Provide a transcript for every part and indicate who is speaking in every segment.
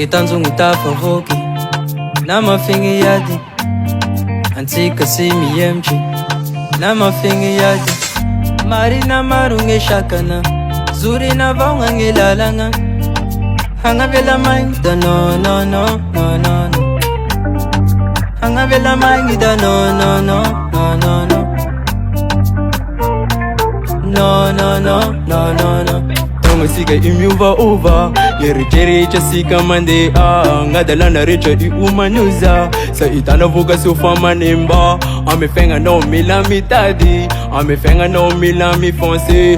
Speaker 1: ngitanza ungitafavoky namafingi yadi antsika simiyemji namafingi yadi marina marunge shakana zuri na vaunga ngilalanga hanga vela mainda no no no no no no hanga vela mainda no no no no no no no no no no no no Tama sika imiuva uva Yeri sika mande Ngadalana richa iumanyuza Sa itana vuga sufa manemba Amefenga no mila mitadi Amefenga no mila mi fonse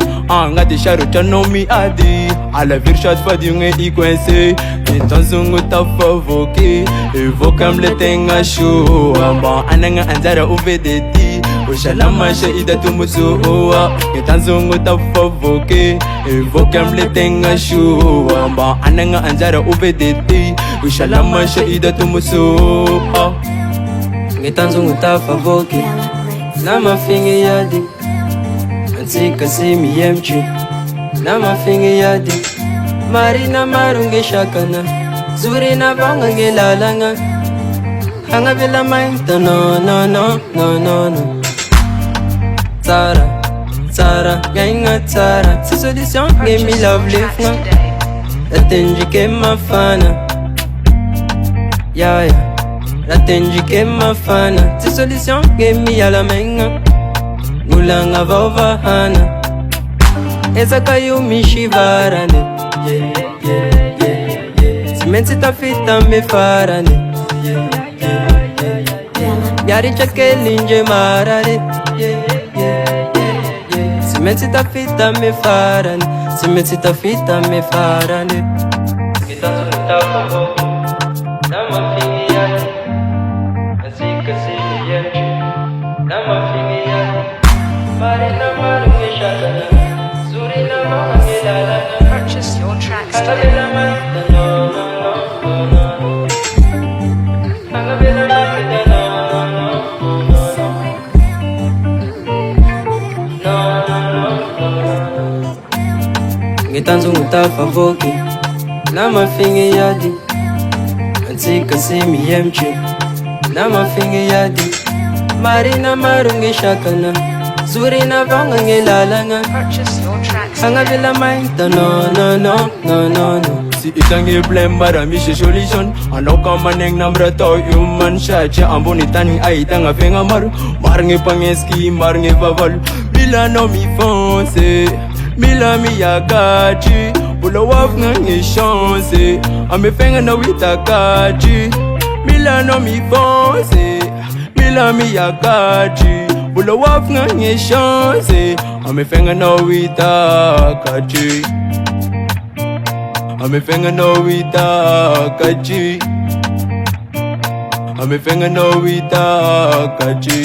Speaker 1: Ngati sharucha no mi adi Ala virshat fadiunge ikwense Nitanzungu tafavoky Evoka mletenga shu Amba ananga anzara uvedeti Ushalama shaida tumusu uwa Nitanzungu tafavoky Evoka mletenga shu Amba ananga anzara uvedeti Ushalama shaida tumusu uwa Nitanzungu tafavoky Namafingi yadi Antsika simiyemji Namafingi yadi Marina marunge shakana Zuri na vanga ngilalanga Hanga vila mainta no no no no no no Tsara, tsara, gainga tsara Si solution give me love lift nga Latenji ke mafana Yeah yeah Latenji ke mafana Si solution give me yala menga Ngulanga vova hana Eza kayu mishivarane Simensi tafita mefarane Yari chake linje marane Simensi tafita mefarane Simensi tafita mefarane Kitanzu nitafavoky Namafingi yadi Azika simiyemji Namafingi yadi Marina marunge shakana Zuri na vanga ngilalanga
Speaker 2: Purchase your tracks today.
Speaker 1: Ngitanza ungitafavoky namafingi yadi Antsika simiyemji namafingi yadi Marina marunge shakana Zuri na vanga ngilalanga
Speaker 2: Purchase your tracks
Speaker 1: Hanga vila mainta no no no no no no
Speaker 3: Si itangi blem bara mishe solution Anoka maneng namra to human shache Amboni tani aitanga fenga maru Marnge pangeski marnge vaval Mila no mi fonse Mila mi yakachi Pula waf nga nye chance Ame fenga na witakachi Mila no mi fonse Mila mi yakachi Pula waf nga nye chance Ame fenga na witakachi Amefenga no witakachi Amefenga no witakachi